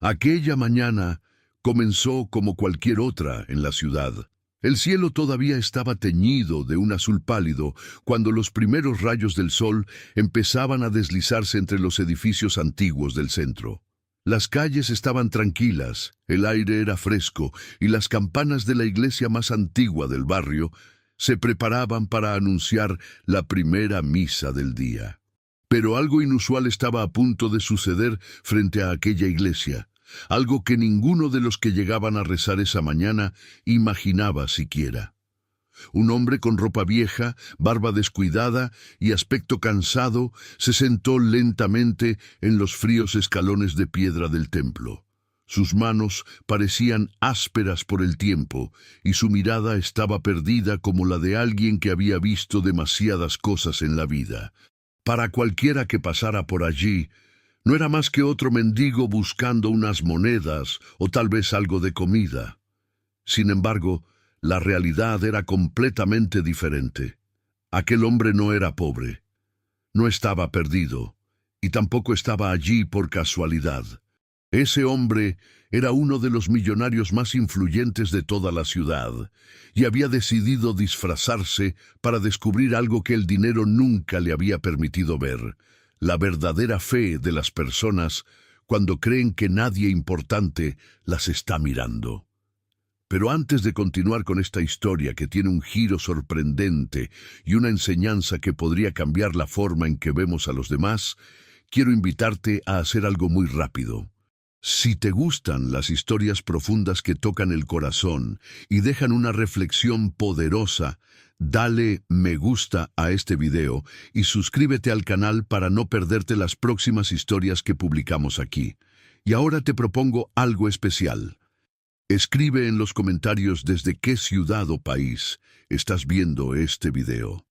Aquella mañana comenzó como cualquier otra en la ciudad. El cielo todavía estaba teñido de un azul pálido cuando los primeros rayos del sol empezaban a deslizarse entre los edificios antiguos del centro. Las calles estaban tranquilas, el aire era fresco y las campanas de la iglesia más antigua del barrio se preparaban para anunciar la primera misa del día. Pero algo inusual estaba a punto de suceder frente a aquella iglesia, algo que ninguno de los que llegaban a rezar esa mañana imaginaba siquiera. Un hombre con ropa vieja, barba descuidada y aspecto cansado se sentó lentamente en los fríos escalones de piedra del templo. Sus manos parecían ásperas por el tiempo y su mirada estaba perdida como la de alguien que había visto demasiadas cosas en la vida. Para cualquiera que pasara por allí, no era más que otro mendigo buscando unas monedas o tal vez algo de comida. Sin embargo, la realidad era completamente diferente. Aquel hombre no era pobre, no estaba perdido, y tampoco estaba allí por casualidad. Ese hombre era uno de los millonarios más influyentes de toda la ciudad, y había decidido disfrazarse para descubrir algo que el dinero nunca le había permitido ver: la verdadera fe de las personas cuando creen que nadie importante las está mirando. Pero antes de continuar con esta historia que tiene un giro sorprendente y una enseñanza que podría cambiar la forma en que vemos a los demás, quiero invitarte a hacer algo muy rápido. Si te gustan las historias profundas que tocan el corazón y dejan una reflexión poderosa, dale me gusta a este video y suscríbete al canal para no perderte las próximas historias que publicamos aquí. Y ahora te propongo algo especial. Escribe en los comentarios desde qué ciudad o país estás viendo este video.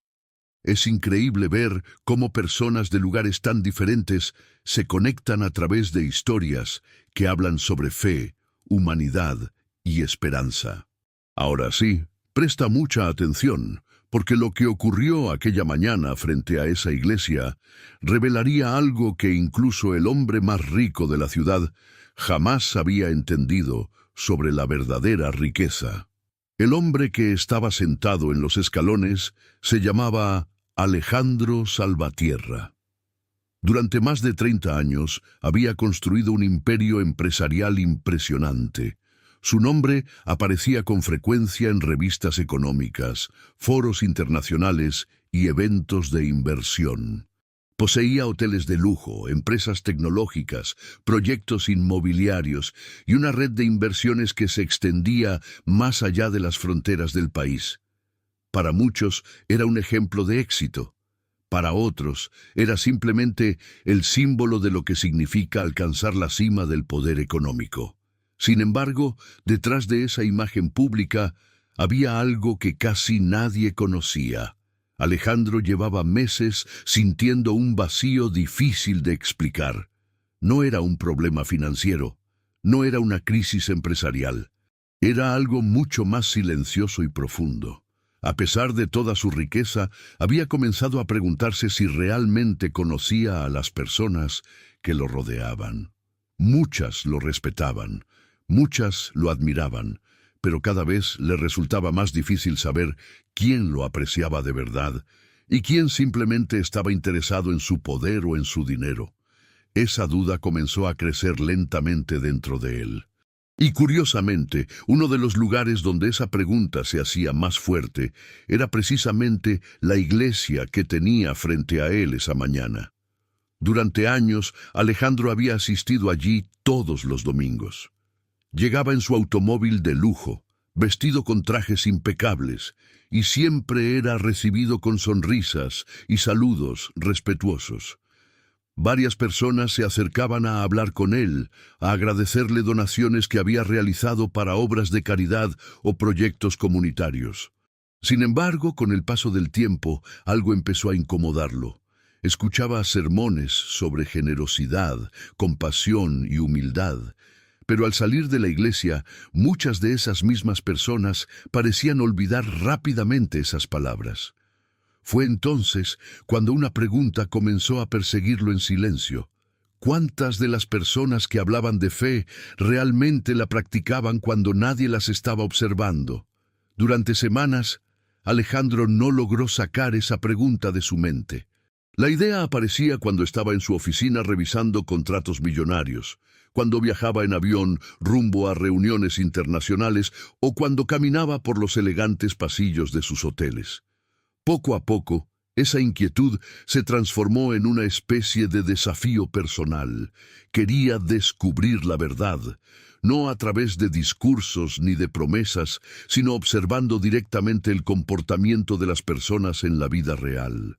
Es increíble ver cómo personas de lugares tan diferentes se conectan a través de historias que hablan sobre fe, humanidad y esperanza. Ahora sí, presta mucha atención, porque lo que ocurrió aquella mañana frente a esa iglesia revelaría algo que incluso el hombre más rico de la ciudad jamás había entendido sobre la verdadera riqueza. El hombre que estaba sentado en los escalones se llamaba Alejandro Salvatierra. Durante más de 30 años había construido un imperio empresarial impresionante. Su nombre aparecía con frecuencia en revistas económicas, foros internacionales y eventos de inversión. Poseía hoteles de lujo, empresas tecnológicas, proyectos inmobiliarios y una red de inversiones que se extendía más allá de las fronteras del país. Para muchos era un ejemplo de éxito. Para otros era simplemente el símbolo de lo que significa alcanzar la cima del poder económico. Sin embargo, detrás de esa imagen pública había algo que casi nadie conocía. Alejandro llevaba meses sintiendo un vacío difícil de explicar. No era un problema financiero, no era una crisis empresarial. Era algo mucho más silencioso y profundo. A pesar de toda su riqueza, había comenzado a preguntarse si realmente conocía a las personas que lo rodeaban. Muchas lo respetaban, muchas lo admiraban, pero cada vez le resultaba más difícil saber quién lo apreciaba de verdad y quién simplemente estaba interesado en su poder o en su dinero. Esa duda comenzó a crecer lentamente dentro de él. Y curiosamente, uno de los lugares donde esa pregunta se hacía más fuerte era precisamente la iglesia que tenía frente a él esa mañana. Durante años, Alejandro había asistido allí todos los domingos. Llegaba en su automóvil de lujo, vestido con trajes impecables, y siempre era recibido con sonrisas y saludos respetuosos. Varias personas se acercaban a hablar con él, a agradecerle donaciones que había realizado para obras de caridad o proyectos comunitarios. Sin embargo, con el paso del tiempo, algo empezó a incomodarlo. Escuchaba sermones sobre generosidad, compasión y humildad, pero al salir de la iglesia, muchas de esas mismas personas parecían olvidar rápidamente esas palabras. Fue entonces cuando una pregunta comenzó a perseguirlo en silencio. ¿Cuántas de las personas que hablaban de fe realmente la practicaban cuando nadie las estaba observando? Durante semanas, Alejandro no logró sacar esa pregunta de su mente. La idea aparecía cuando estaba en su oficina revisando contratos millonarios, cuando viajaba en avión rumbo a reuniones internacionales o cuando caminaba por los elegantes pasillos de sus hoteles. Poco a poco, esa inquietud se transformó en una especie de desafío personal. Quería descubrir la verdad, no a través de discursos ni de promesas, sino observando directamente el comportamiento de las personas en la vida real.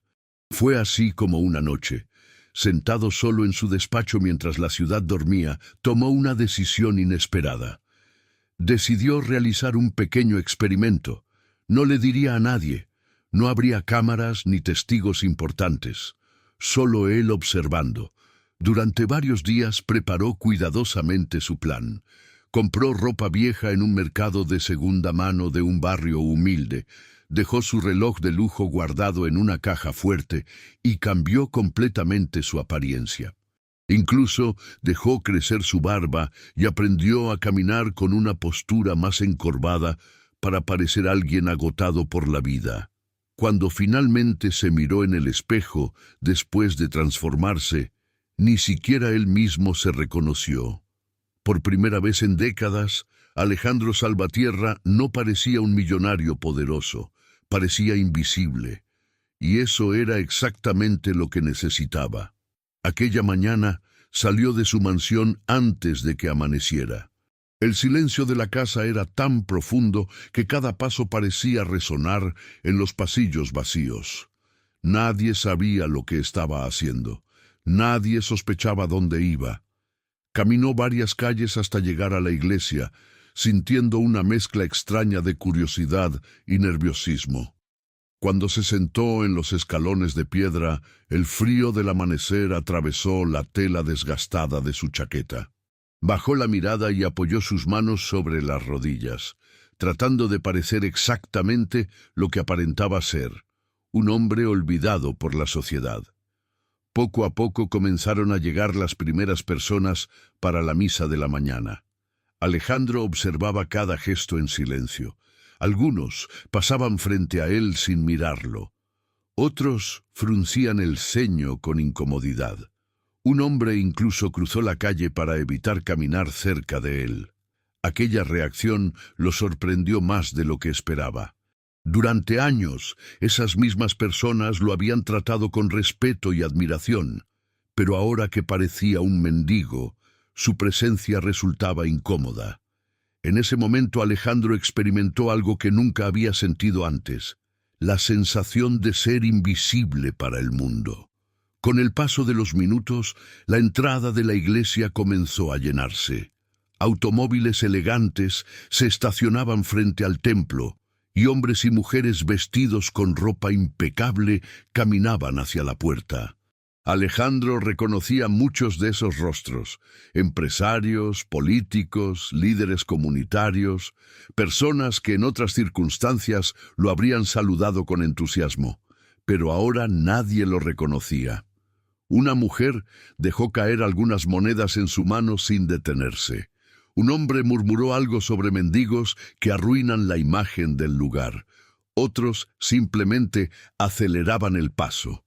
Fue así como una noche, sentado solo en su despacho mientras la ciudad dormía, tomó una decisión inesperada. Decidió realizar un pequeño experimento. No le diría a nadie. No habría cámaras ni testigos importantes, solo él observando. Durante varios días preparó cuidadosamente su plan. Compró ropa vieja en un mercado de segunda mano de un barrio humilde, dejó su reloj de lujo guardado en una caja fuerte y cambió completamente su apariencia. Incluso dejó crecer su barba y aprendió a caminar con una postura más encorvada para parecer alguien agotado por la vida. Cuando finalmente se miró en el espejo, después de transformarse, ni siquiera él mismo se reconoció. Por primera vez en décadas, Alejandro Salvatierra no parecía un millonario poderoso, parecía invisible. Y eso era exactamente lo que necesitaba. Aquella mañana salió de su mansión antes de que amaneciera. El silencio de la casa era tan profundo que cada paso parecía resonar en los pasillos vacíos. Nadie sabía lo que estaba haciendo. Nadie sospechaba dónde iba. Caminó varias calles hasta llegar a la iglesia, sintiendo una mezcla extraña de curiosidad y nerviosismo. Cuando se sentó en los escalones de piedra, el frío del amanecer atravesó la tela desgastada de su chaqueta. Bajó la mirada y apoyó sus manos sobre las rodillas, tratando de parecer exactamente lo que aparentaba ser, un hombre olvidado por la sociedad. Poco a poco comenzaron a llegar las primeras personas para la misa de la mañana. Alejandro observaba cada gesto en silencio. Algunos pasaban frente a él sin mirarlo. Otros fruncían el ceño con incomodidad. Un hombre incluso cruzó la calle para evitar caminar cerca de él. Aquella reacción lo sorprendió más de lo que esperaba. Durante años, esas mismas personas lo habían tratado con respeto y admiración, pero ahora que parecía un mendigo, su presencia resultaba incómoda. En ese momento Alejandro experimentó algo que nunca había sentido antes, la sensación de ser invisible para el mundo. Con el paso de los minutos, la entrada de la iglesia comenzó a llenarse. Automóviles elegantes se estacionaban frente al templo, y hombres y mujeres vestidos con ropa impecable caminaban hacia la puerta. Alejandro reconocía muchos de esos rostros: empresarios, políticos, líderes comunitarios, personas que en otras circunstancias lo habrían saludado con entusiasmo, pero ahora nadie lo reconocía. Una mujer dejó caer algunas monedas en su mano sin detenerse. Un hombre murmuró algo sobre mendigos que arruinan la imagen del lugar. Otros simplemente aceleraban el paso.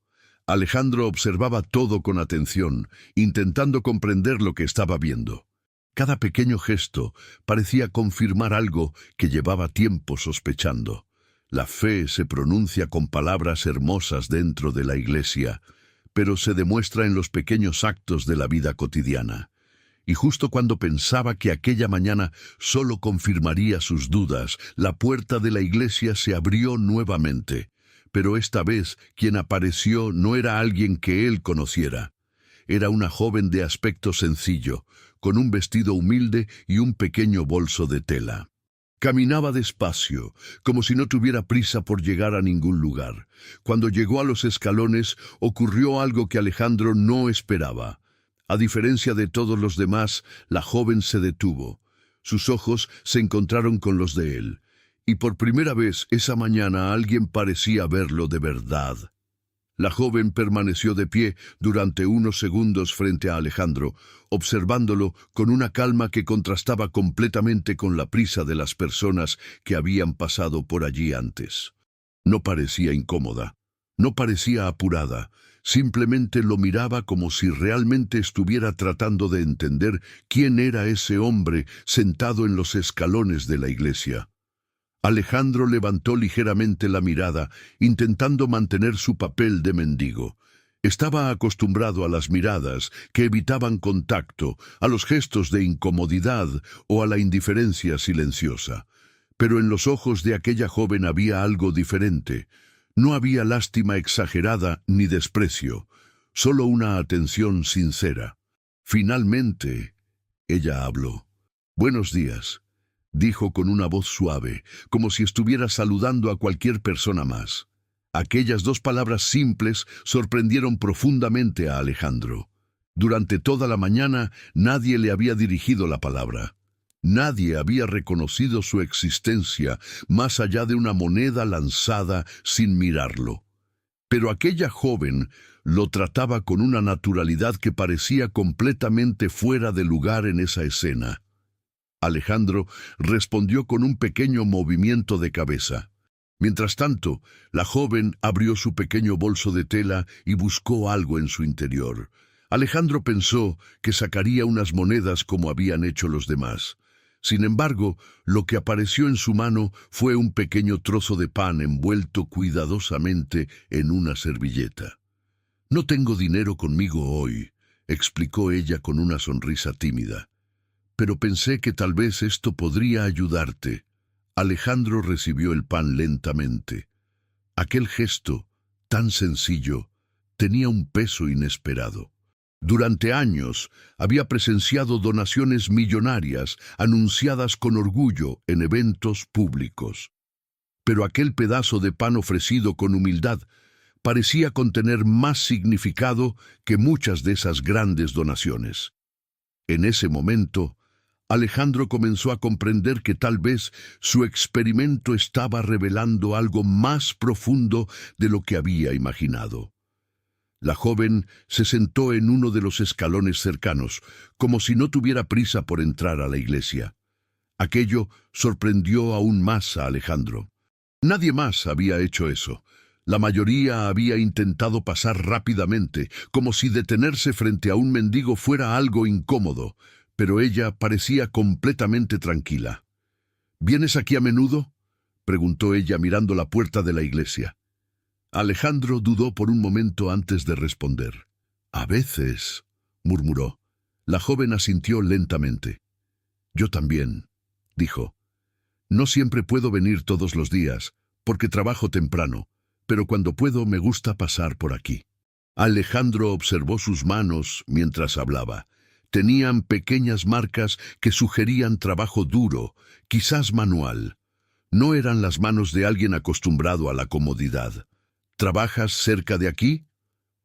Alejandro observaba todo con atención, intentando comprender lo que estaba viendo. Cada pequeño gesto parecía confirmar algo que llevaba tiempo sospechando. La fe se pronuncia con palabras hermosas dentro de la iglesia, pero se demuestra en los pequeños actos de la vida cotidiana. Y justo cuando pensaba que aquella mañana solo confirmaría sus dudas, la puerta de la iglesia se abrió nuevamente. Pero esta vez quien apareció no era alguien que él conociera. Era una joven de aspecto sencillo, con un vestido humilde y un pequeño bolso de tela. Caminaba despacio, como si no tuviera prisa por llegar a ningún lugar. Cuando llegó a los escalones, ocurrió algo que Alejandro no esperaba. A diferencia de todos los demás, la joven se detuvo. Sus ojos se encontraron con los de él. Y por primera vez esa mañana alguien parecía verlo de verdad. La joven permaneció de pie durante unos segundos frente a Alejandro, observándolo con una calma que contrastaba completamente con la prisa de las personas que habían pasado por allí antes. No parecía incómoda, no parecía apurada, simplemente lo miraba como si realmente estuviera tratando de entender quién era ese hombre sentado en los escalones de la iglesia. Alejandro levantó ligeramente la mirada, intentando mantener su papel de mendigo. Estaba acostumbrado a las miradas que evitaban contacto, a los gestos de incomodidad o a la indiferencia silenciosa. Pero en los ojos de aquella joven había algo diferente. No había lástima exagerada ni desprecio, solo una atención sincera. Finalmente, ella habló. «Buenos días», dijo con una voz suave, como si estuviera saludando a cualquier persona más. Aquellas dos palabras simples sorprendieron profundamente a Alejandro. Durante toda la mañana nadie le había dirigido la palabra. Nadie había reconocido su existencia más allá de una moneda lanzada sin mirarlo. Pero aquella joven lo trataba con una naturalidad que parecía completamente fuera de lugar en esa escena. Alejandro respondió con un pequeño movimiento de cabeza. Mientras tanto, la joven abrió su pequeño bolso de tela y buscó algo en su interior. Alejandro pensó que sacaría unas monedas como habían hecho los demás. Sin embargo, lo que apareció en su mano fue un pequeño trozo de pan envuelto cuidadosamente en una servilleta. «No tengo dinero conmigo hoy», explicó ella con una sonrisa tímida. «Pero pensé que tal vez esto podría ayudarte». Alejandro recibió el pan lentamente. Aquel gesto, tan sencillo, tenía un peso inesperado. Durante años había presenciado donaciones millonarias anunciadas con orgullo en eventos públicos. Pero aquel pedazo de pan ofrecido con humildad parecía contener más significado que muchas de esas grandes donaciones. En ese momento, Alejandro comenzó a comprender que tal vez su experimento estaba revelando algo más profundo de lo que había imaginado. La joven se sentó en uno de los escalones cercanos, como si no tuviera prisa por entrar a la iglesia. Aquello sorprendió aún más a Alejandro. Nadie más había hecho eso. La mayoría había intentado pasar rápidamente, como si detenerse frente a un mendigo fuera algo incómodo, pero ella parecía completamente tranquila. «¿Vienes aquí a menudo?», preguntó ella mirando la puerta de la iglesia. Alejandro dudó por un momento antes de responder. «A veces», murmuró. La joven asintió lentamente. «Yo también», dijo. «No siempre puedo venir todos los días, porque trabajo temprano, pero cuando puedo me gusta pasar por aquí». Alejandro observó sus manos mientras hablaba. Tenían pequeñas marcas que sugerían trabajo duro, quizás manual. No eran las manos de alguien acostumbrado a la comodidad. «¿Trabajas cerca de aquí?»,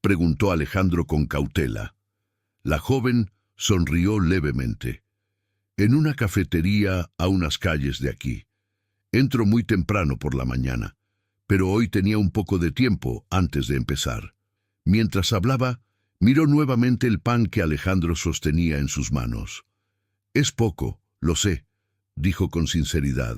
preguntó Alejandro con cautela. La joven sonrió levemente. «En una cafetería a unas calles de aquí. Entro muy temprano por la mañana, pero hoy tenía un poco de tiempo antes de empezar». Mientras hablaba, miró nuevamente el pan que Alejandro sostenía en sus manos. «Es poco, lo sé», dijo con sinceridad.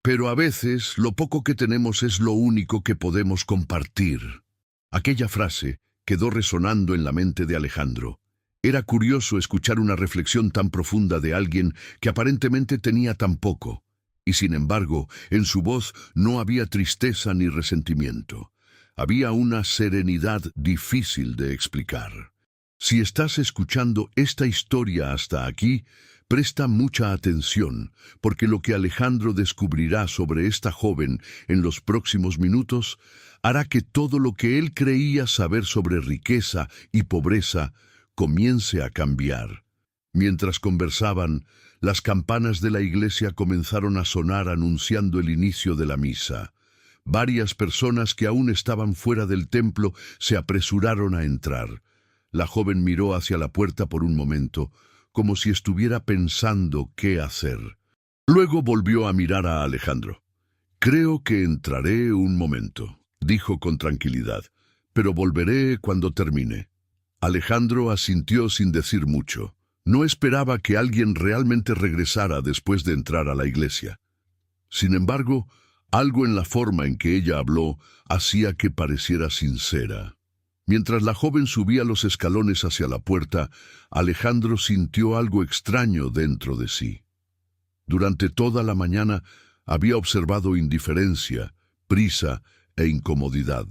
«Pero a veces lo poco que tenemos es lo único que podemos compartir». Aquella frase quedó resonando en la mente de Alejandro. Era curioso escuchar una reflexión tan profunda de alguien que aparentemente tenía tan poco, y sin embargo, en su voz no había tristeza ni resentimiento. Había una serenidad difícil de explicar. Si estás escuchando esta historia hasta aquí, presta mucha atención, porque lo que Alejandro descubrirá sobre esta joven en los próximos minutos hará que todo lo que él creía saber sobre riqueza y pobreza comience a cambiar. Mientras conversaban, las campanas de la iglesia comenzaron a sonar anunciando el inicio de la misa. Varias personas que aún estaban fuera del templo se apresuraron a entrar. La joven miró hacia la puerta por un momento, como si estuviera pensando qué hacer. Luego volvió a mirar a Alejandro. «Creo que entraré un momento», dijo con tranquilidad. pero volveré cuando termine. Alejandro asintió sin decir mucho. No esperaba que alguien realmente regresara después de entrar a la iglesia. Sin embargo, algo en la forma en que ella habló hacía que pareciera sincera. Mientras la joven subía los escalones hacia la puerta, Alejandro sintió algo extraño dentro de sí. Durante toda la mañana había observado indiferencia, prisa e incomodidad.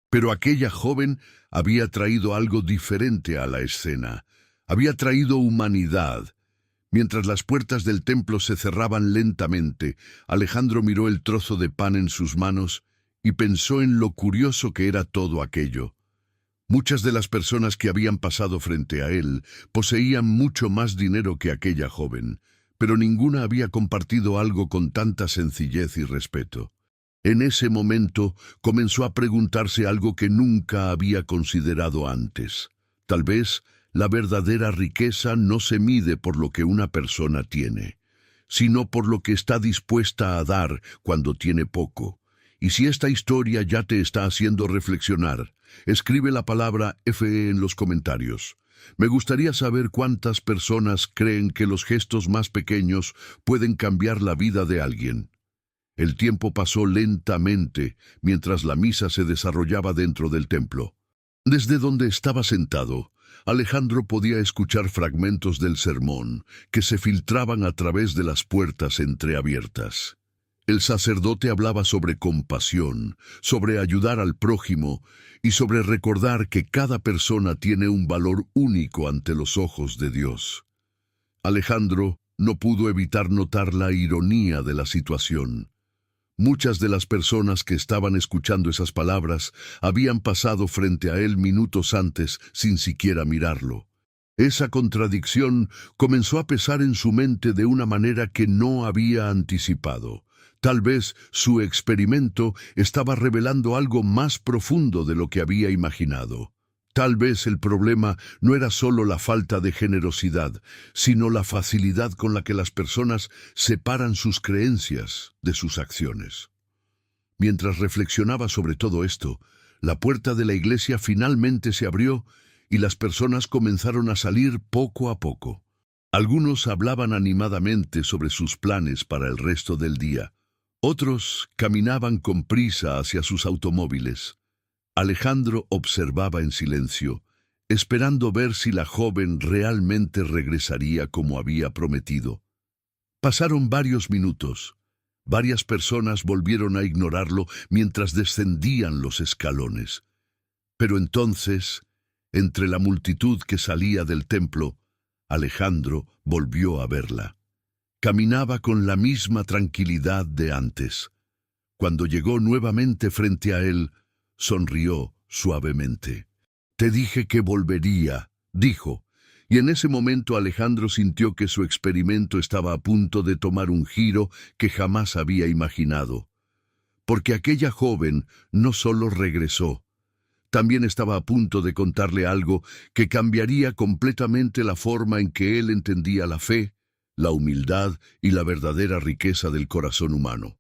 Pero aquella joven había traído algo diferente a la escena. Había traído humanidad. Mientras las puertas del templo se cerraban lentamente, Alejandro miró el trozo de pan en sus manos y pensó en lo curioso que era todo aquello. Muchas de las personas que habían pasado frente a él poseían mucho más dinero que aquella joven, pero ninguna había compartido algo con tanta sencillez y respeto. En ese momento comenzó a preguntarse algo que nunca había considerado antes. Tal vez la verdadera riqueza no se mide por lo que una persona tiene, sino por lo que está dispuesta a dar cuando tiene poco. Y si esta historia ya te está haciendo reflexionar, escribe la palabra FE en los comentarios. Me gustaría saber cuántas personas creen que los gestos más pequeños pueden cambiar la vida de alguien. El tiempo pasó lentamente mientras la misa se desarrollaba dentro del templo. Desde donde estaba sentado, Alejandro podía escuchar fragmentos del sermón que se filtraban a través de las puertas entreabiertas. El sacerdote hablaba sobre compasión, sobre ayudar al prójimo y sobre recordar que cada persona tiene un valor único ante los ojos de Dios. Alejandro no pudo evitar notar la ironía de la situación. Muchas de las personas que estaban escuchando esas palabras habían pasado frente a él minutos antes sin siquiera mirarlo. Esa contradicción comenzó a pesar en su mente de una manera que no había anticipado. Tal vez su experimento estaba revelando algo más profundo de lo que había imaginado. Tal vez el problema no era solo la falta de generosidad, sino la facilidad con la que las personas separan sus creencias de sus acciones. Mientras reflexionaba sobre todo esto, la puerta de la iglesia finalmente se abrió y las personas comenzaron a salir poco a poco. Algunos hablaban animadamente sobre sus planes para el resto del día. Otros caminaban con prisa hacia sus automóviles. Alejandro observaba en silencio, esperando ver si la joven realmente regresaría como había prometido. Pasaron varios minutos. Varias personas volvieron a ignorarlo mientras descendían los escalones. Pero entonces, entre la multitud que salía del templo, Alejandro volvió a verla. Caminaba con la misma tranquilidad de antes. Cuando llegó nuevamente frente a él, sonrió suavemente. «Te dije que volvería», dijo, y en ese momento Alejandro sintió que su experimento estaba a punto de tomar un giro que jamás había imaginado. Porque aquella joven no solo regresó, también estaba a punto de contarle algo que cambiaría completamente la forma en que él entendía la fe, la humildad y la verdadera riqueza del corazón humano.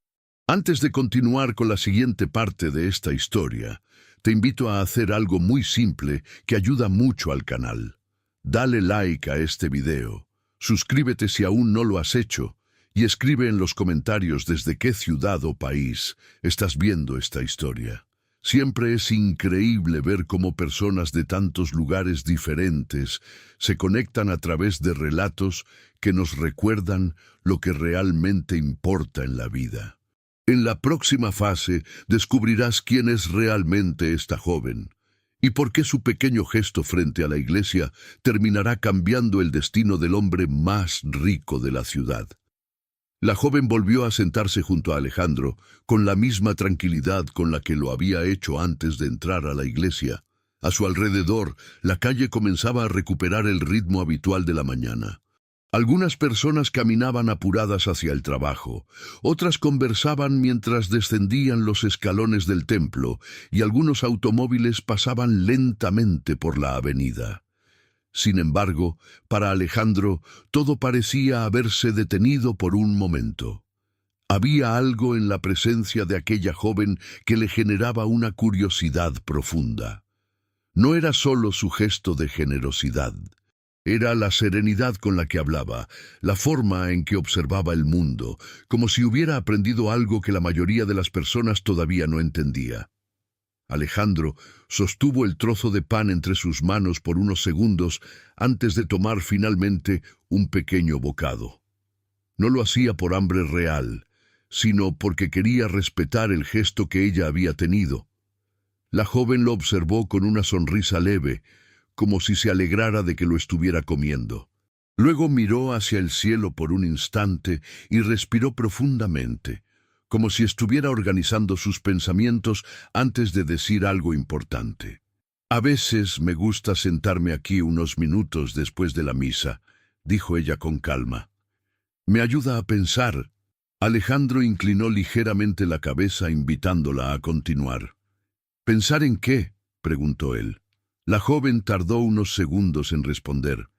Antes de continuar con la siguiente parte de esta historia, te invito a hacer algo muy simple que ayuda mucho al canal. Dale like a este video, suscríbete si aún no lo has hecho y escribe en los comentarios desde qué ciudad o país estás viendo esta historia. Siempre es increíble ver cómo personas de tantos lugares diferentes se conectan a través de relatos que nos recuerdan lo que realmente importa en la vida. En la próxima fase descubrirás quién es realmente esta joven y por qué su pequeño gesto frente a la iglesia terminará cambiando el destino del hombre más rico de la ciudad. La joven volvió a sentarse junto a Alejandro con la misma tranquilidad con la que lo había hecho antes de entrar a la iglesia. A su alrededor, la calle comenzaba a recuperar el ritmo habitual de la mañana. Algunas personas caminaban apuradas hacia el trabajo, otras conversaban mientras descendían los escalones del templo y algunos automóviles pasaban lentamente por la avenida. Sin embargo, para Alejandro, todo parecía haberse detenido por un momento. Había algo en la presencia de aquella joven que le generaba una curiosidad profunda. No era solo su gesto de generosidad. Era la serenidad con la que hablaba, la forma en que observaba el mundo, como si hubiera aprendido algo que la mayoría de las personas todavía no entendía. Alejandro sostuvo el trozo de pan entre sus manos por unos segundos antes de tomar finalmente un pequeño bocado. No lo hacía por hambre real, sino porque quería respetar el gesto que ella había tenido. La joven lo observó con una sonrisa leve, como si se alegrara de que lo estuviera comiendo. Luego miró hacia el cielo por un instante y respiró profundamente, como si estuviera organizando sus pensamientos antes de decir algo importante. «A veces me gusta sentarme aquí unos minutos después de la misa», dijo ella con calma. «Me ayuda a pensar». Alejandro inclinó ligeramente la cabeza invitándola a continuar. «¿Pensar en qué?», preguntó él. La joven tardó unos segundos en responder.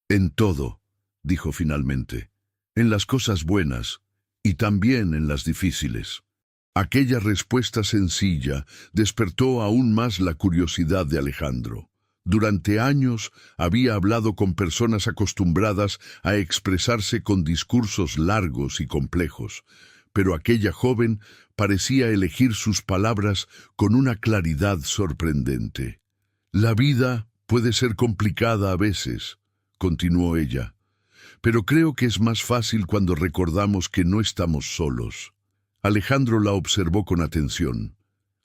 «En todo», dijo finalmente, «en las cosas buenas y también en las difíciles». Aquella respuesta sencilla despertó aún más la curiosidad de Alejandro. Durante años había hablado con personas acostumbradas a expresarse con discursos largos y complejos, pero aquella joven parecía elegir sus palabras con una claridad sorprendente. «La vida puede ser complicada a veces», continuó ella, «pero creo que es más fácil cuando recordamos que no estamos solos». Alejandro la observó con atención.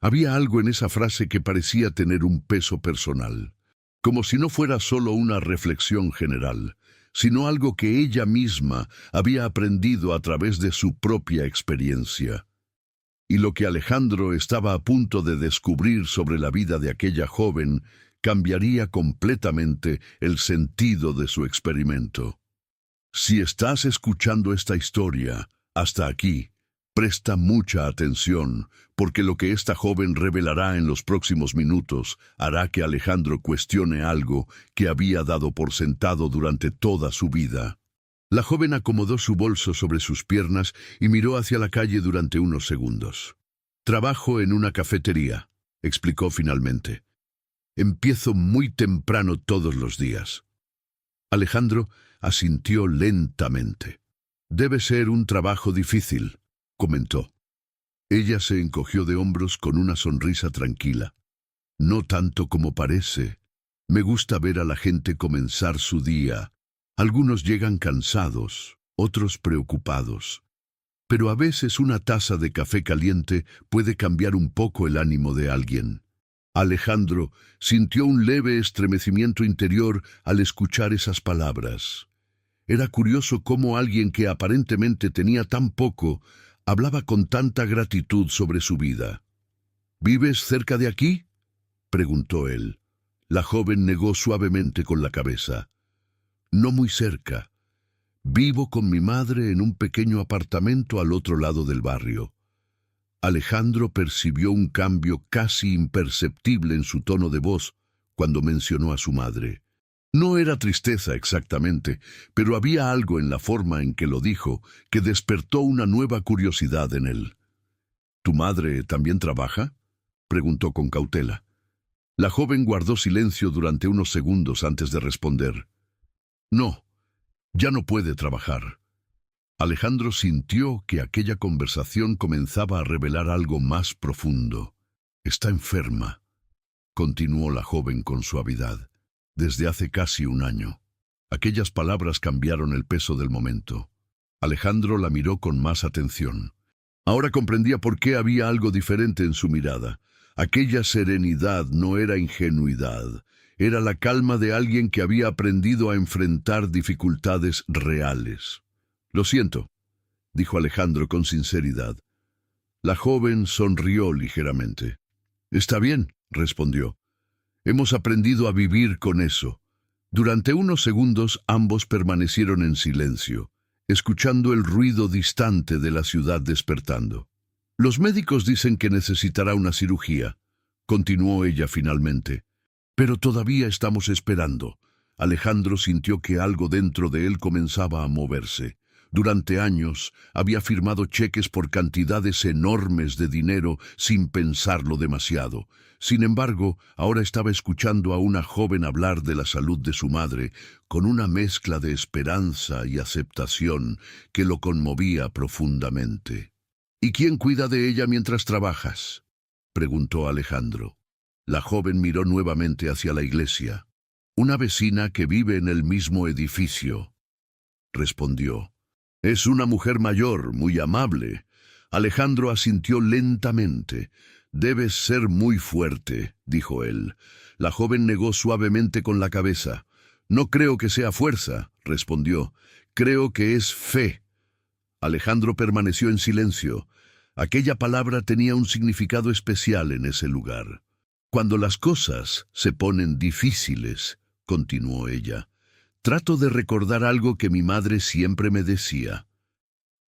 Había algo en esa frase que parecía tener un peso personal, como si no fuera solo una reflexión general, sino algo que ella misma había aprendido a través de su propia experiencia. Y lo que Alejandro estaba a punto de descubrir sobre la vida de aquella joven cambiaría completamente el sentido de su experimento. Si estás escuchando esta historia hasta aquí, presta mucha atención, porque lo que esta joven revelará en los próximos minutos hará que Alejandro cuestione algo que había dado por sentado durante toda su vida. La joven acomodó su bolso sobre sus piernas y miró hacia la calle durante unos segundos. «Trabajo en una cafetería», explicó finalmente. «Empiezo muy temprano todos los días». Alejandro asintió lentamente. «Debe ser un trabajo difícil», comentó. Ella se encogió de hombros con una sonrisa tranquila. «No tanto como parece. Me gusta ver a la gente comenzar su día. Algunos llegan cansados, otros preocupados. Pero a veces una taza de café caliente puede cambiar un poco el ánimo de alguien». Alejandro sintió un leve estremecimiento interior al escuchar esas palabras. Era curioso cómo alguien que aparentemente tenía tan poco hablaba con tanta gratitud sobre su vida. «¿Vives cerca de aquí?», preguntó él. La joven negó suavemente con la cabeza. «No muy cerca. Vivo con mi madre en un pequeño apartamento al otro lado del barrio». Alejandro percibió un cambio casi imperceptible en su tono de voz cuando mencionó a su madre. No era tristeza exactamente, pero había algo en la forma en que lo dijo que despertó una nueva curiosidad en él. «¿Tu madre también trabaja?», preguntó con cautela. La joven guardó silencio durante unos segundos antes de responder. «No, ya no puede trabajar». Alejandro sintió que aquella conversación comenzaba a revelar algo más profundo. «Está enferma», continuó la joven con suavidad. «Desde hace casi un año». Aquellas palabras cambiaron el peso del momento. Alejandro la miró con más atención. Ahora comprendía por qué había algo diferente en su mirada. Aquella serenidad no era ingenuidad, era la calma de alguien que había aprendido a enfrentar dificultades reales. «Lo siento», dijo Alejandro con sinceridad. La joven sonrió ligeramente. «Está bien», respondió. «Hemos aprendido a vivir con eso». Durante unos segundos ambos permanecieron en silencio, escuchando el ruido distante de la ciudad despertando. «Los médicos dicen que necesitará una cirugía», continuó ella finalmente. «Pero todavía estamos esperando». Alejandro sintió que algo dentro de él comenzaba a moverse, Durante años había firmado cheques por cantidades enormes de dinero sin pensarlo demasiado. Sin embargo, ahora estaba escuchando a una joven hablar de la salud de su madre con una mezcla de esperanza y aceptación que lo conmovía profundamente. ¿Y quién cuida de ella mientras trabajas?, preguntó Alejandro. La joven miró nuevamente hacia la iglesia. Una vecina que vive en el mismo edificio, respondió. Es una mujer mayor, muy amable. Alejandro asintió lentamente. Debes ser muy fuerte, dijo él. La joven negó suavemente con la cabeza. No creo que sea fuerza, respondió. Creo que es fe. Alejandro permaneció en silencio. Aquella palabra tenía un significado especial en ese lugar. Cuando las cosas se ponen difíciles, continuó ella, trato de recordar algo que mi madre siempre me decía.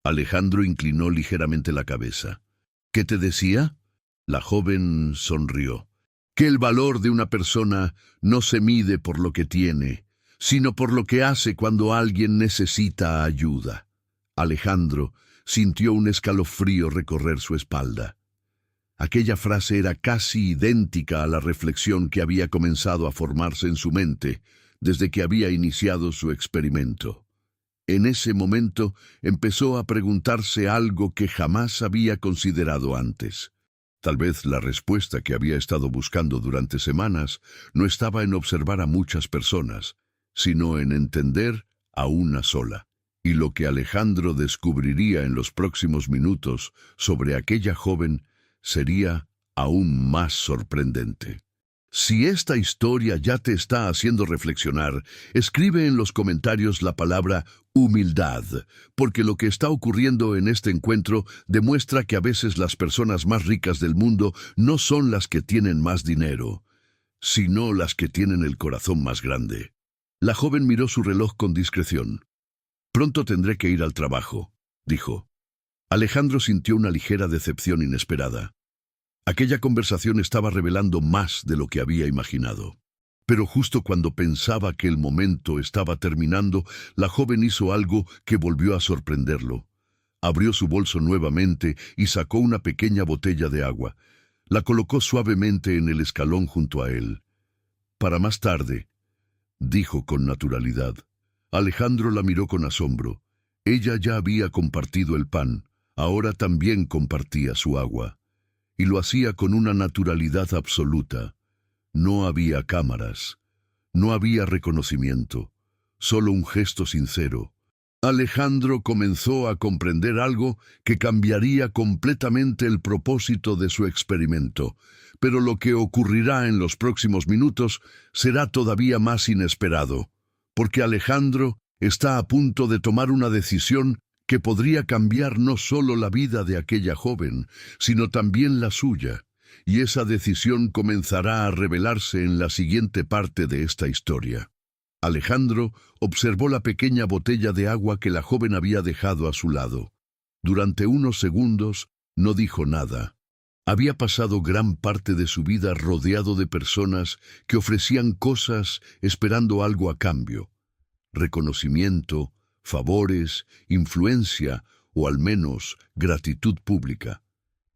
Alejandro inclinó ligeramente la cabeza. ¿Qué te decía? La joven sonrió. Que el valor de una persona no se mide por lo que tiene, sino por lo que hace cuando alguien necesita ayuda. Alejandro sintió un escalofrío recorrer su espalda. Aquella frase era casi idéntica a la reflexión que había comenzado a formarse en su mente desde que había iniciado su experimento. En ese momento empezó a preguntarse algo que jamás había considerado antes. Tal vez la respuesta que había estado buscando durante semanas no estaba en observar a muchas personas, sino en entender a una sola. Y lo que Alejandro descubriría en los próximos minutos sobre aquella joven sería aún más sorprendente. Si esta historia ya te está haciendo reflexionar, escribe en los comentarios la palabra humildad, porque lo que está ocurriendo en este encuentro demuestra que a veces las personas más ricas del mundo no son las que tienen más dinero, sino las que tienen el corazón más grande. La joven miró su reloj con discreción. Pronto tendré que ir al trabajo, dijo. Alejandro sintió una ligera decepción inesperada. Aquella conversación estaba revelando más de lo que había imaginado. Pero justo cuando pensaba que el momento estaba terminando, la joven hizo algo que volvió a sorprenderlo. Abrió su bolso nuevamente y sacó una pequeña botella de agua. La colocó suavemente en el escalón junto a él. Para más tarde, dijo con naturalidad. Alejandro la miró con asombro. Ella ya había compartido el pan, ahora también compartía su agua. Y lo hacía con una naturalidad absoluta. No había cámaras, no había reconocimiento, solo un gesto sincero. Alejandro comenzó a comprender algo que cambiaría completamente el propósito de su experimento, pero lo que ocurrirá en los próximos minutos será todavía más inesperado, porque Alejandro está a punto de tomar una decisión que podría cambiar no solo la vida de aquella joven, sino también la suya, y esa decisión comenzará a revelarse en la siguiente parte de esta historia. Alejandro observó la pequeña botella de agua que la joven había dejado a su lado. Durante unos segundos no dijo nada. Había pasado gran parte de su vida rodeado de personas que ofrecían cosas esperando algo a cambio. Reconocimiento, favores, influencia o al menos gratitud pública.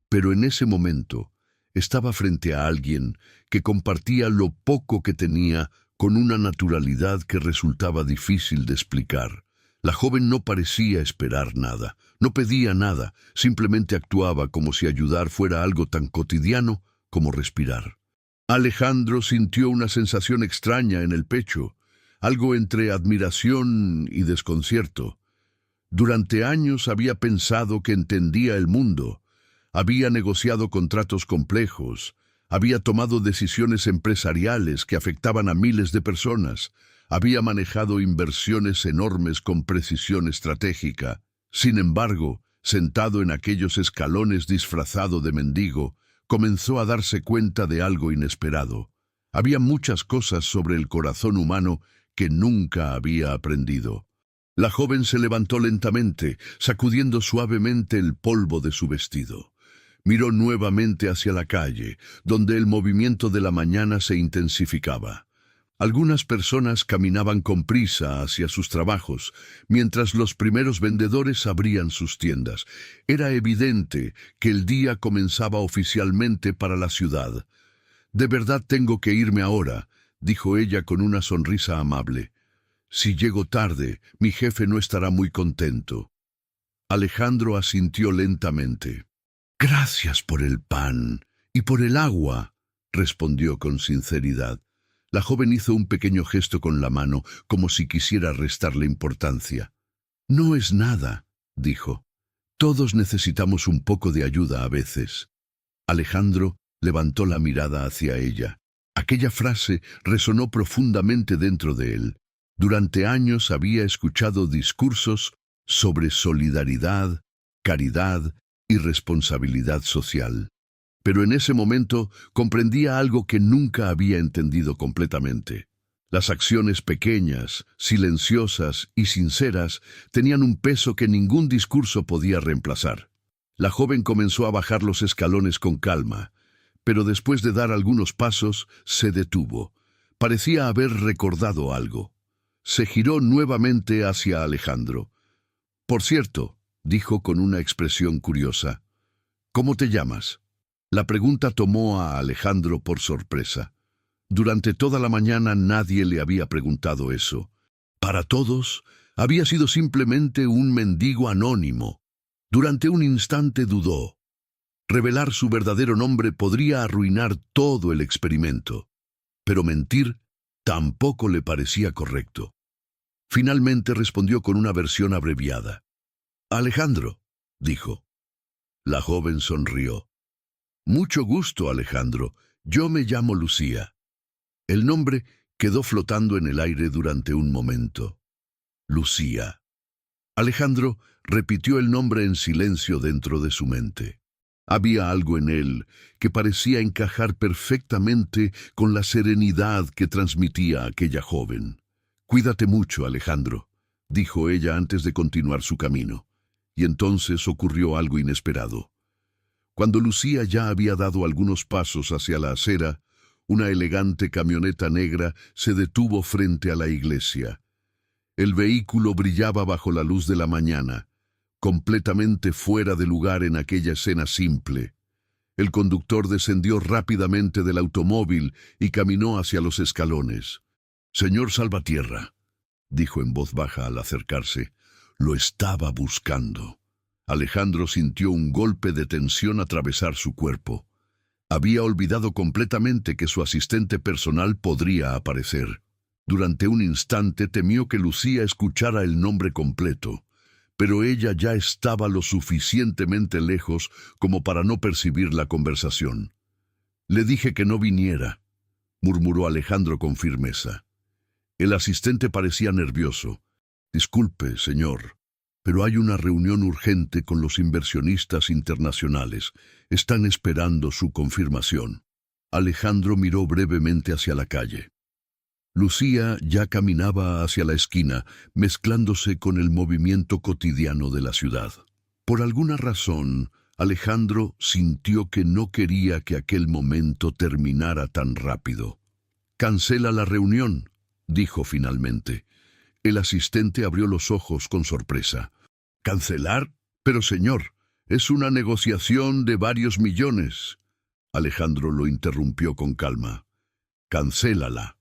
Pero en ese momento estaba frente a alguien que compartía lo poco que tenía con una naturalidad que resultaba difícil de explicar. La joven no parecía esperar nada, no pedía nada, simplemente actuaba como si ayudar fuera algo tan cotidiano como respirar. Alejandro sintió una sensación extraña en el pecho, algo entre admiración y desconcierto. Durante años había pensado que entendía el mundo, había negociado contratos complejos, había tomado decisiones empresariales que afectaban a miles de personas, había manejado inversiones enormes con precisión estratégica. Sin embargo, sentado en aquellos escalones disfrazado de mendigo, comenzó a darse cuenta de algo inesperado. Había muchas cosas sobre el corazón humano que nunca había aprendido. La joven se levantó lentamente, sacudiendo suavemente el polvo de su vestido. Miró nuevamente hacia la calle, donde el movimiento de la mañana se intensificaba. Algunas personas caminaban con prisa hacia sus trabajos, mientras los primeros vendedores abrían sus tiendas. Era evidente que el día comenzaba oficialmente para la ciudad. «De verdad tengo que irme ahora», dijo ella con una sonrisa amable. «Si llego tarde, mi jefe no estará muy contento». Alejandro asintió lentamente. «Gracias por el pan y por el agua», respondió con sinceridad. La joven hizo un pequeño gesto con la mano, como si quisiera restarle importancia. «No es nada», dijo. «Todos necesitamos un poco de ayuda a veces». Alejandro levantó la mirada hacia ella. Aquella frase resonó profundamente dentro de él. Durante años había escuchado discursos sobre solidaridad, caridad y responsabilidad social. Pero en ese momento comprendía algo que nunca había entendido completamente. Las acciones pequeñas, silenciosas y sinceras tenían un peso que ningún discurso podía reemplazar. La joven comenzó a bajar los escalones con calma, pero después de dar algunos pasos se detuvo. Parecía haber recordado algo. Se giró nuevamente hacia Alejandro. «Por cierto», dijo con una expresión curiosa, «¿cómo te llamas?» La pregunta tomó a Alejandro por sorpresa. Durante toda la mañana nadie le había preguntado eso. Para todos, había sido simplemente un mendigo anónimo. Durante un instante dudó. Revelar su verdadero nombre podría arruinar todo el experimento. Pero mentir tampoco le parecía correcto. Finalmente respondió con una versión abreviada. «Alejandro», dijo. La joven sonrió. «Mucho gusto, Alejandro. Yo me llamo Lucía». El nombre quedó flotando en el aire durante un momento. Lucía. Alejandro repitió el nombre en silencio dentro de su mente. Había algo en él que parecía encajar perfectamente con la serenidad que transmitía aquella joven. «Cuídate mucho, Alejandro», dijo ella antes de continuar su camino. Y entonces ocurrió algo inesperado. Cuando Lucía ya había dado algunos pasos hacia la acera, una elegante camioneta negra se detuvo frente a la iglesia. El vehículo brillaba bajo la luz de la mañana, completamente fuera de lugar en aquella escena simple. El conductor descendió rápidamente del automóvil y caminó hacia los escalones. «Señor Salvatierra», dijo en voz baja al acercarse, «lo estaba buscando». Alejandro sintió un golpe de tensión atravesar su cuerpo. Había olvidado completamente que su asistente personal podría aparecer. Durante un instante temió que Lucía escuchara el nombre completo, pero ella ya estaba lo suficientemente lejos como para no percibir la conversación. «Le dije que no viniera», murmuró Alejandro con firmeza. El asistente parecía nervioso. «Disculpe, señor, pero hay una reunión urgente con los inversionistas internacionales. Están esperando su confirmación». Alejandro miró brevemente hacia la calle. Lucía ya caminaba hacia la esquina, mezclándose con el movimiento cotidiano de la ciudad. Por alguna razón, Alejandro sintió que no quería que aquel momento terminara tan rápido. «Cancela la reunión», dijo finalmente. El asistente abrió los ojos con sorpresa. «¿Cancelar? Pero señor, es una negociación de varios millones». Alejandro lo interrumpió con calma. «Cancélala».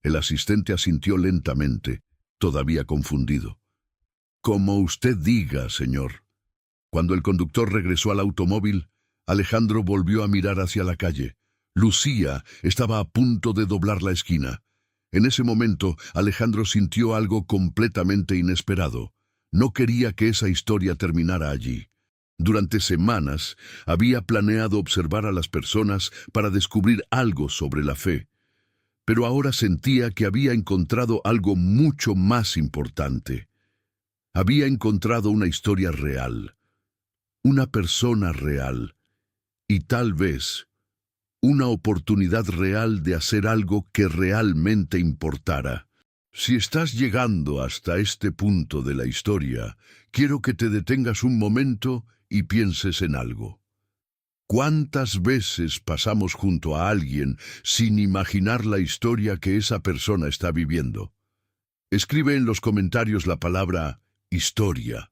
El asistente asintió lentamente, todavía confundido. «Como usted diga, señor». Cuando el conductor regresó al automóvil, Alejandro volvió a mirar hacia la calle. Lucía estaba a punto de doblar la esquina. En ese momento, Alejandro sintió algo completamente inesperado. No quería que esa historia terminara allí. Durante semanas, había planeado observar a las personas para descubrir algo sobre la fe. Pero ahora sentía que había encontrado algo mucho más importante. Había encontrado una historia real, una persona real, y tal vez una oportunidad real de hacer algo que realmente importara. Si estás llegando hasta este punto de la historia, quiero que te detengas un momento y pienses en algo. ¿Cuántas veces pasamos junto a alguien sin imaginar la historia que esa persona está viviendo? Escribe en los comentarios la palabra historia,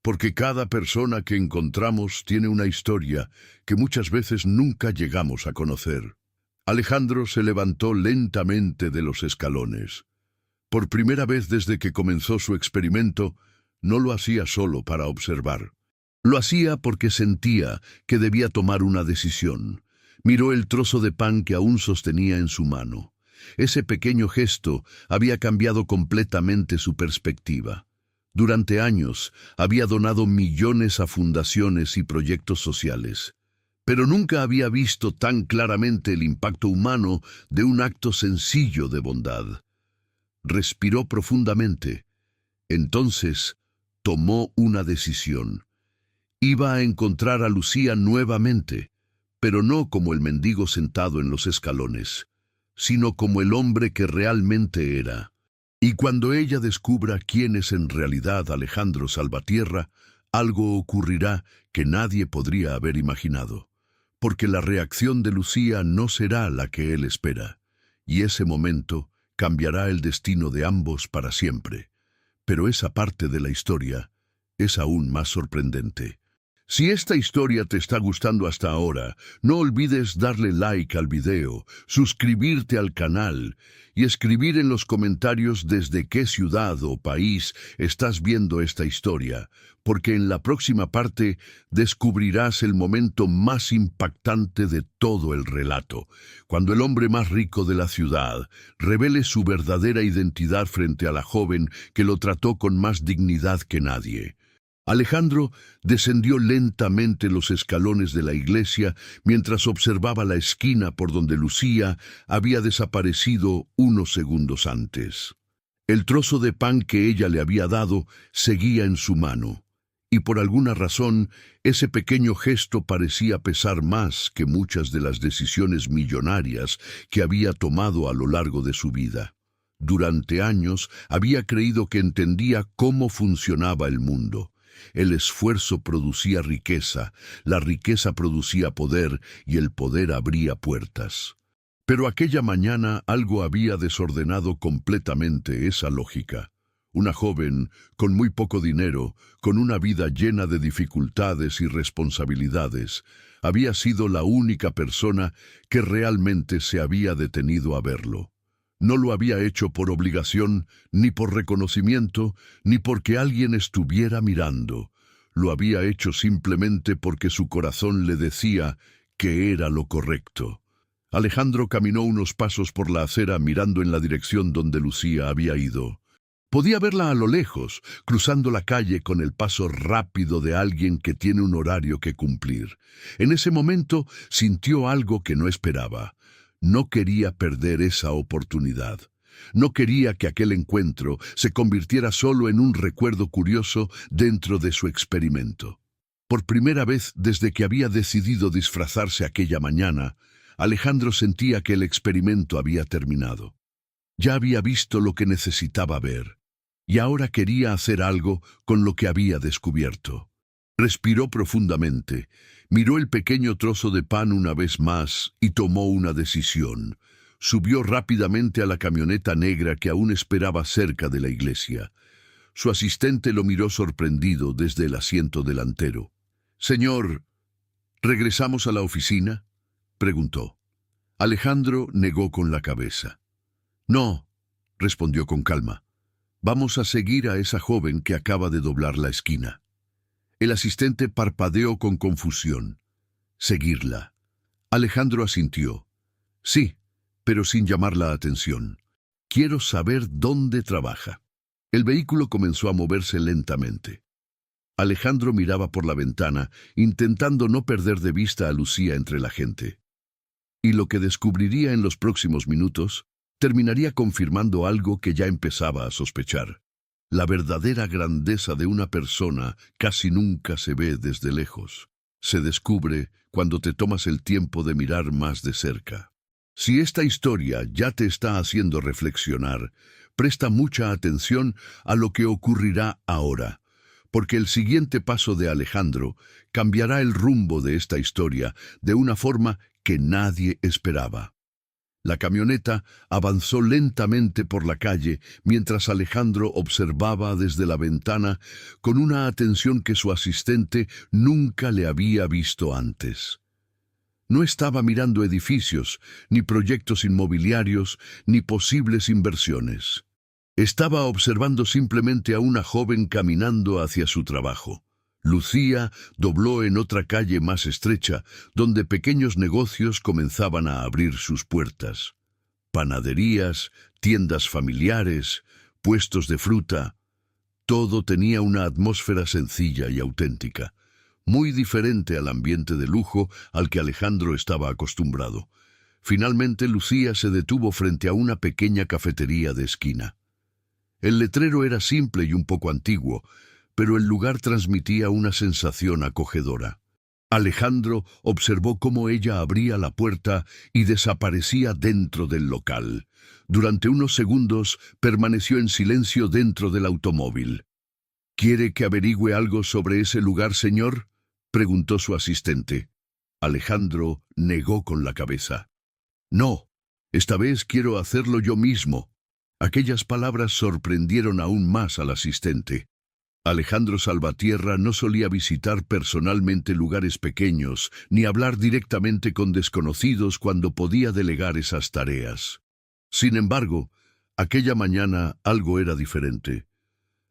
porque cada persona que encontramos tiene una historia que muchas veces nunca llegamos a conocer. Alejandro se levantó lentamente de los escalones. Por primera vez desde que comenzó su experimento, no lo hacía solo para observar. Lo hacía porque sentía que debía tomar una decisión. Miró el trozo de pan que aún sostenía en su mano. Ese pequeño gesto había cambiado completamente su perspectiva. Durante años había donado millones a fundaciones y proyectos sociales, pero nunca había visto tan claramente el impacto humano de un acto sencillo de bondad. Respiró profundamente. Entonces tomó una decisión. Iba a encontrar a Lucía nuevamente, pero no como el mendigo sentado en los escalones, sino como el hombre que realmente era. Y cuando ella descubra quién es en realidad Alejandro Salvatierra, algo ocurrirá que nadie podría haber imaginado, porque la reacción de Lucía no será la que él espera, y ese momento cambiará el destino de ambos para siempre. Pero esa parte de la historia es aún más sorprendente. Si esta historia te está gustando hasta ahora, no olvides darle like al video, suscribirte al canal y escribir en los comentarios desde qué ciudad o país estás viendo esta historia, porque en la próxima parte descubrirás el momento más impactante de todo el relato, cuando el hombre más rico de la ciudad revele su verdadera identidad frente a la joven que lo trató con más dignidad que nadie. Alejandro descendió lentamente los escalones de la iglesia mientras observaba la esquina por donde Lucía había desaparecido unos segundos antes. El trozo de pan que ella le había dado seguía en su mano, y por alguna razón ese pequeño gesto parecía pesar más que muchas de las decisiones millonarias que había tomado a lo largo de su vida. Durante años había creído que entendía cómo funcionaba el mundo. El esfuerzo producía riqueza, la riqueza producía poder y el poder abría puertas. Pero aquella mañana algo había desordenado completamente esa lógica. Una joven, con muy poco dinero, con una vida llena de dificultades y responsabilidades, había sido la única persona que realmente se había detenido a verlo. No lo había hecho por obligación, ni por reconocimiento, ni porque alguien estuviera mirando. Lo había hecho simplemente porque su corazón le decía que era lo correcto. Alejandro caminó unos pasos por la acera mirando en la dirección donde Lucía había ido. Podía verla a lo lejos, cruzando la calle con el paso rápido de alguien que tiene un horario que cumplir. En ese momento sintió algo que no esperaba. No quería perder esa oportunidad. No quería que aquel encuentro se convirtiera solo en un recuerdo curioso dentro de su experimento. Por primera vez desde que había decidido disfrazarse aquella mañana, Alejandro sentía que el experimento había terminado. Ya había visto lo que necesitaba ver, y ahora quería hacer algo con lo que había descubierto. Respiró profundamente, miró el pequeño trozo de pan una vez más y tomó una decisión. Subió rápidamente a la camioneta negra que aún esperaba cerca de la iglesia. Su asistente lo miró sorprendido desde el asiento delantero. «Señor, ¿regresamos a la oficina?», preguntó. Alejandro negó con la cabeza. «No», respondió con calma. «Vamos a seguir a esa joven que acaba de doblar la esquina». El asistente parpadeó con confusión. «¿Seguirla?». Alejandro asintió. «Sí, pero sin llamar la atención. Quiero saber dónde trabaja». El vehículo comenzó a moverse lentamente. Alejandro miraba por la ventana, intentando no perder de vista a Lucía entre la gente. Y lo que descubriría en los próximos minutos terminaría confirmando algo que ya empezaba a sospechar. La verdadera grandeza de una persona casi nunca se ve desde lejos. Se descubre cuando te tomas el tiempo de mirar más de cerca. Si esta historia ya te está haciendo reflexionar, presta mucha atención a lo que ocurrirá ahora, porque el siguiente paso de Alejandro cambiará el rumbo de esta historia de una forma que nadie esperaba. La camioneta avanzó lentamente por la calle mientras Alejandro observaba desde la ventana con una atención que su asistente nunca le había visto antes. No estaba mirando edificios, ni proyectos inmobiliarios, ni posibles inversiones. Estaba observando simplemente a una joven caminando hacia su trabajo. Lucía dobló en otra calle más estrecha, donde pequeños negocios comenzaban a abrir sus puertas. Panaderías, tiendas familiares, puestos de fruta. Todo tenía una atmósfera sencilla y auténtica, muy diferente al ambiente de lujo al que Alejandro estaba acostumbrado. Finalmente Lucía se detuvo frente a una pequeña cafetería de esquina. El letrero era simple y un poco antiguo, pero el lugar transmitía una sensación acogedora. Alejandro observó cómo ella abría la puerta y desaparecía dentro del local. Durante unos segundos permaneció en silencio dentro del automóvil. —¿Quiere que averigüe algo sobre ese lugar, señor? —preguntó su asistente. Alejandro negó con la cabeza. —No, esta vez quiero hacerlo yo mismo. Aquellas palabras sorprendieron aún más al asistente. Alejandro Salvatierra no solía visitar personalmente lugares pequeños, ni hablar directamente con desconocidos cuando podía delegar esas tareas. Sin embargo, aquella mañana algo era diferente.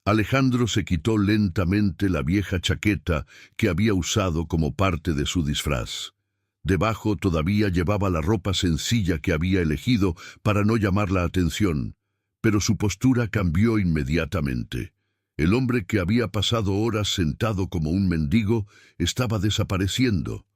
Alejandro se quitó lentamente la vieja chaqueta que había usado como parte de su disfraz. Debajo todavía llevaba la ropa sencilla que había elegido para no llamar la atención, pero su postura cambió inmediatamente. El hombre que había pasado horas sentado como un mendigo estaba desapareciendo.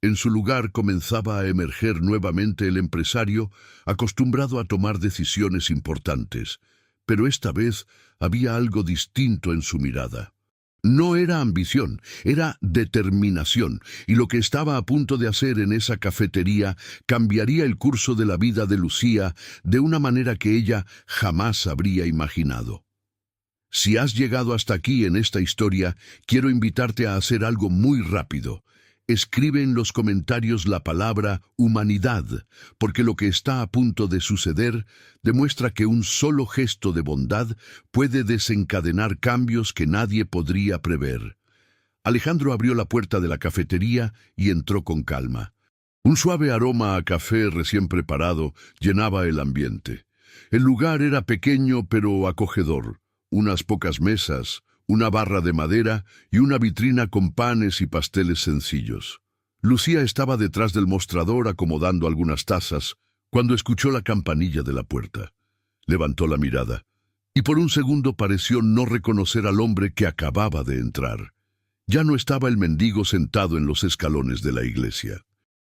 En su lugar comenzaba a emerger nuevamente el empresario, acostumbrado a tomar decisiones importantes, pero esta vez había algo distinto en su mirada. No era ambición, era determinación, y lo que estaba a punto de hacer en esa cafetería cambiaría el curso de la vida de Lucía de una manera que ella jamás habría imaginado. Si has llegado hasta aquí en esta historia, quiero invitarte a hacer algo muy rápido. Escribe en los comentarios la palabra humanidad, porque lo que está a punto de suceder demuestra que un solo gesto de bondad puede desencadenar cambios que nadie podría prever. Alejandro abrió la puerta de la cafetería y entró con calma. Un suave aroma a café recién preparado llenaba el ambiente. El lugar era pequeño pero acogedor. Unas pocas mesas, una barra de madera y una vitrina con panes y pasteles sencillos. Lucía estaba detrás del mostrador acomodando algunas tazas cuando escuchó la campanilla de la puerta. Levantó la mirada y por un segundo pareció no reconocer al hombre que acababa de entrar. Ya no estaba el mendigo sentado en los escalones de la iglesia.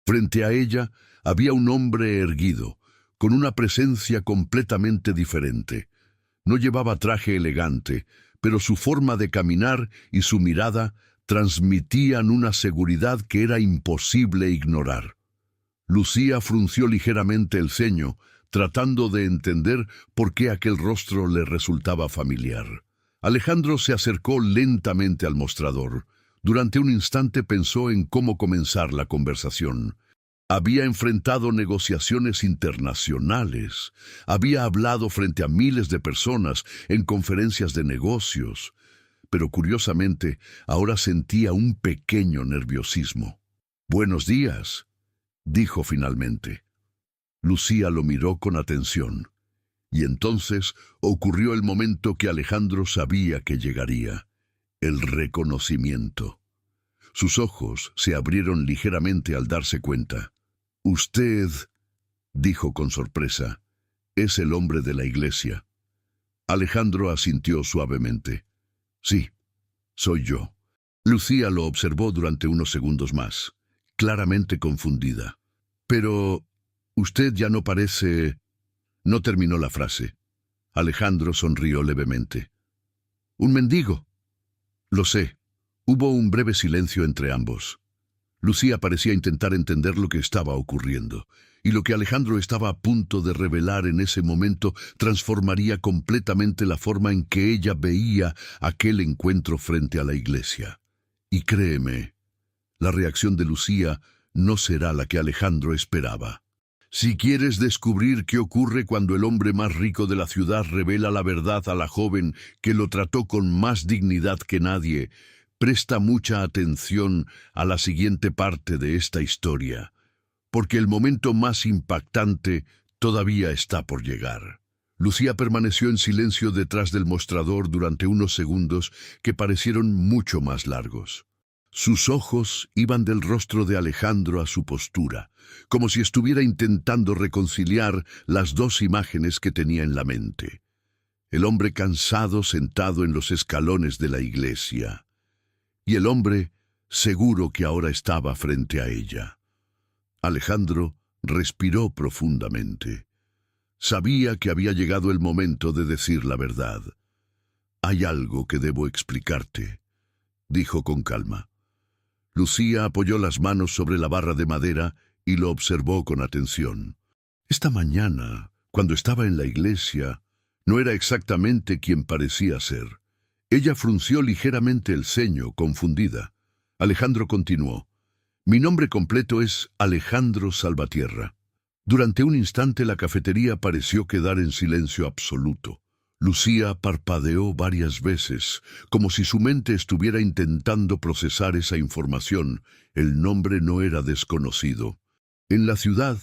Frente a ella había un hombre erguido, con una presencia completamente diferente. No llevaba traje elegante, pero su forma de caminar y su mirada transmitían una seguridad que era imposible ignorar. Lucía frunció ligeramente el ceño, tratando de entender por qué aquel rostro le resultaba familiar. Alejandro se acercó lentamente al mostrador. Durante un instante pensó en cómo comenzar la conversación. Había enfrentado negociaciones internacionales, había hablado frente a miles de personas en conferencias de negocios, pero curiosamente ahora sentía un pequeño nerviosismo. «Buenos días», dijo finalmente. Lucía lo miró con atención, y entonces ocurrió el momento que Alejandro sabía que llegaría: el reconocimiento. Sus ojos se abrieron ligeramente al darse cuenta. «Usted», dijo con sorpresa, «es el hombre de la iglesia». Alejandro asintió suavemente. «Sí, soy yo». Lucía lo observó durante unos segundos más, claramente confundida. «Pero usted ya no parece...» No terminó la frase. Alejandro sonrió levemente. «Un mendigo». «Lo sé». Hubo un breve silencio entre ambos. Lucía parecía intentar entender lo que estaba ocurriendo, y lo que Alejandro estaba a punto de revelar en ese momento transformaría completamente la forma en que ella veía aquel encuentro frente a la iglesia. Y créeme, la reacción de Lucía no será la que Alejandro esperaba. Si quieres descubrir qué ocurre cuando el hombre más rico de la ciudad revela la verdad a la joven que lo trató con más dignidad que nadie, presta mucha atención a la siguiente parte de esta historia, porque el momento más impactante todavía está por llegar. Lucía permaneció en silencio detrás del mostrador durante unos segundos que parecieron mucho más largos. Sus ojos iban del rostro de Alejandro a su postura, como si estuviera intentando reconciliar las dos imágenes que tenía en la mente. El hombre cansado sentado en los escalones de la iglesia, y el hombre seguro que ahora estaba frente a ella. Alejandro respiró profundamente. Sabía que había llegado el momento de decir la verdad. «Hay algo que debo explicarte», dijo con calma. Lucía apoyó las manos sobre la barra de madera y lo observó con atención. Esta mañana, cuando estaba en la iglesia, no era exactamente quien parecía ser. Ella frunció ligeramente el ceño, confundida. Alejandro continuó. «Mi nombre completo es Alejandro Salvatierra». Durante un instante la cafetería pareció quedar en silencio absoluto. Lucía parpadeó varias veces, como si su mente estuviera intentando procesar esa información. El nombre no era desconocido. En la ciudad,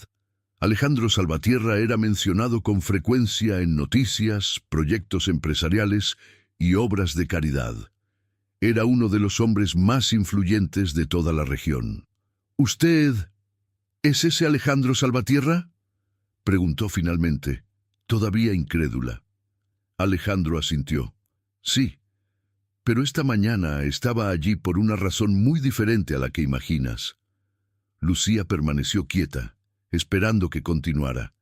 Alejandro Salvatierra era mencionado con frecuencia en noticias, proyectos empresariales y obras de caridad. Era uno de los hombres más influyentes de toda la región. «¿Usted es ese Alejandro Salvatierra?», preguntó finalmente, todavía incrédula. Alejandro asintió. «Sí, pero esta mañana estaba allí por una razón muy diferente a la que imaginas». Lucía permaneció quieta, esperando que continuara.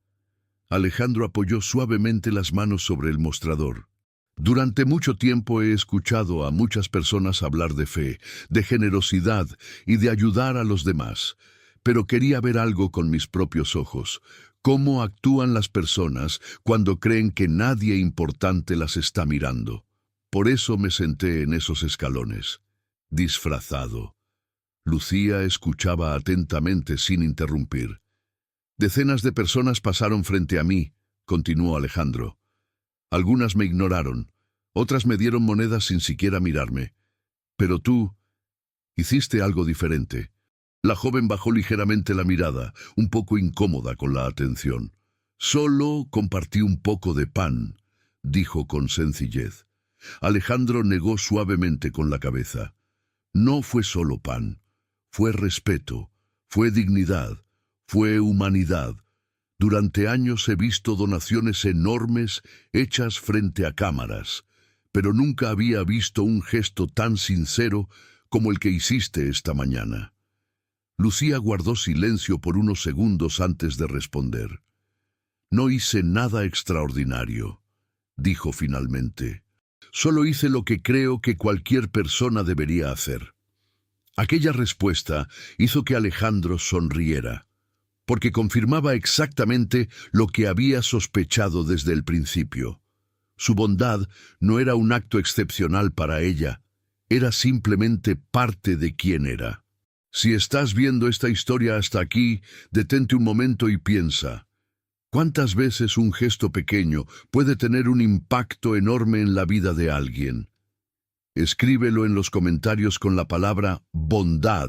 Alejandro apoyó suavemente las manos sobre el mostrador. «Durante mucho tiempo he escuchado a muchas personas hablar de fe, de generosidad y de ayudar a los demás, pero quería ver algo con mis propios ojos. Cómo actúan las personas cuando creen que nadie importante las está mirando. Por eso me senté en esos escalones, disfrazado». Lucía escuchaba atentamente sin interrumpir. «Decenas de personas pasaron frente a mí», continuó Alejandro. «Algunas me ignoraron, otras me dieron monedas sin siquiera mirarme. Pero tú hiciste algo diferente». La joven bajó ligeramente la mirada, un poco incómoda con la atención. «Solo compartí un poco de pan», dijo con sencillez. Alejandro negó suavemente con la cabeza. «No fue solo pan, fue respeto, fue dignidad, fue humanidad. Durante años he visto donaciones enormes hechas frente a cámaras, pero nunca había visto un gesto tan sincero como el que hiciste esta mañana». Lucía guardó silencio por unos segundos antes de responder. «No hice nada extraordinario», dijo finalmente. «Solo hice lo que creo que cualquier persona debería hacer». Aquella respuesta hizo que Alejandro sonriera, porque confirmaba exactamente lo que había sospechado desde el principio. Su bondad no era un acto excepcional para ella, era simplemente parte de quién era. Si estás viendo esta historia hasta aquí, detente un momento y piensa. ¿Cuántas veces un gesto pequeño puede tener un impacto enorme en la vida de alguien? Escríbelo en los comentarios con la palabra bondad,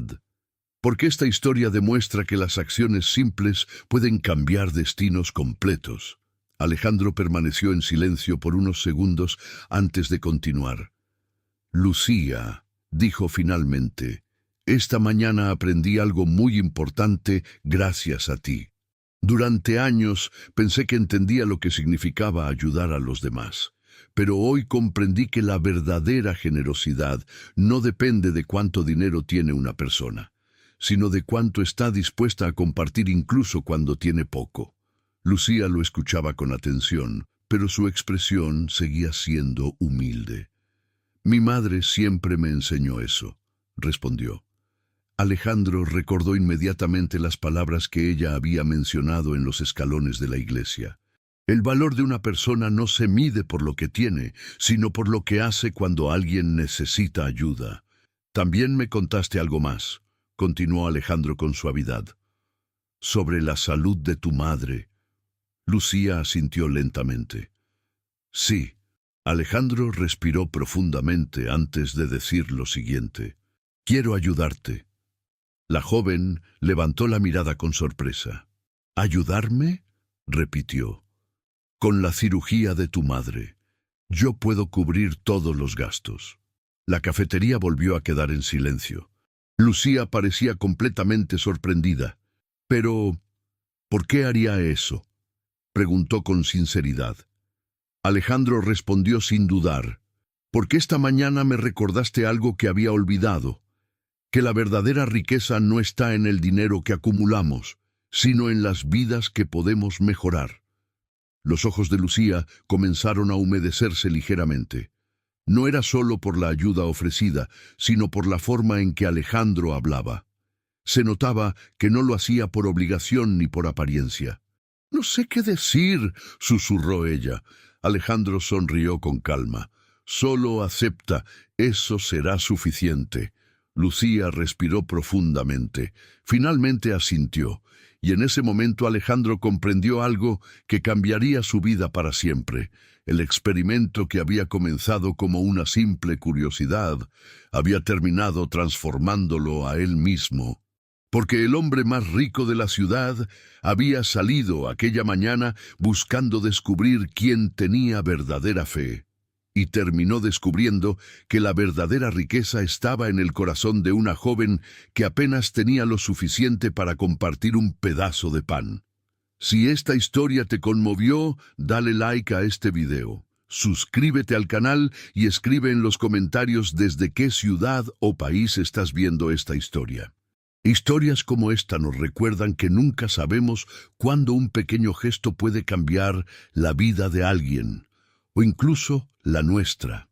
porque esta historia demuestra que las acciones simples pueden cambiar destinos completos. Alejandro permaneció en silencio por unos segundos antes de continuar. «Lucía», dijo finalmente, «esta mañana aprendí algo muy importante gracias a ti. Durante años pensé que entendía lo que significaba ayudar a los demás, pero hoy comprendí que la verdadera generosidad no depende de cuánto dinero tiene una persona, sino de cuánto está dispuesta a compartir incluso cuando tiene poco». Lucía lo escuchaba con atención, pero su expresión seguía siendo humilde. «Mi madre siempre me enseñó eso», respondió. Alejandro recordó inmediatamente las palabras que ella había mencionado en los escalones de la iglesia. El valor de una persona no se mide por lo que tiene, sino por lo que hace cuando alguien necesita ayuda. También me contaste algo más, continuó Alejandro con suavidad. Sobre la salud de tu madre. Lucía asintió lentamente. Sí. Alejandro respiró profundamente antes de decir lo siguiente. Quiero ayudarte. La joven levantó la mirada con sorpresa. ¿Ayudarme? Repitió. Con la cirugía de tu madre. Yo puedo cubrir todos los gastos. La cafetería volvió a quedar en silencio. Lucía parecía completamente sorprendida. Pero, ¿por qué haría eso? Preguntó con sinceridad. Alejandro respondió sin dudar. Porque esta mañana me recordaste algo que había olvidado. Que la verdadera riqueza no está en el dinero que acumulamos, sino en las vidas que podemos mejorar. Los ojos de Lucía comenzaron a humedecerse ligeramente. No era solo por la ayuda ofrecida, sino por la forma en que Alejandro hablaba. Se notaba que no lo hacía por obligación ni por apariencia. «No sé qué decir», susurró ella. Alejandro sonrió con calma. «Solo acepta, eso será suficiente». Lucía respiró profundamente. Finalmente asintió, y en ese momento Alejandro comprendió algo que cambiaría su vida para siempre. El experimento que había comenzado como una simple curiosidad había terminado transformándolo a él mismo. Porque el hombre más rico de la ciudad había salido aquella mañana buscando descubrir quién tenía verdadera fe. Y terminó descubriendo que la verdadera riqueza estaba en el corazón de una joven que apenas tenía lo suficiente para compartir un pedazo de pan. Si esta historia te conmovió, dale like a este video. Suscríbete al canal y escribe en los comentarios desde qué ciudad o país estás viendo esta historia. Historias como esta nos recuerdan que nunca sabemos cuándo un pequeño gesto puede cambiar la vida de alguien, o incluso la nuestra.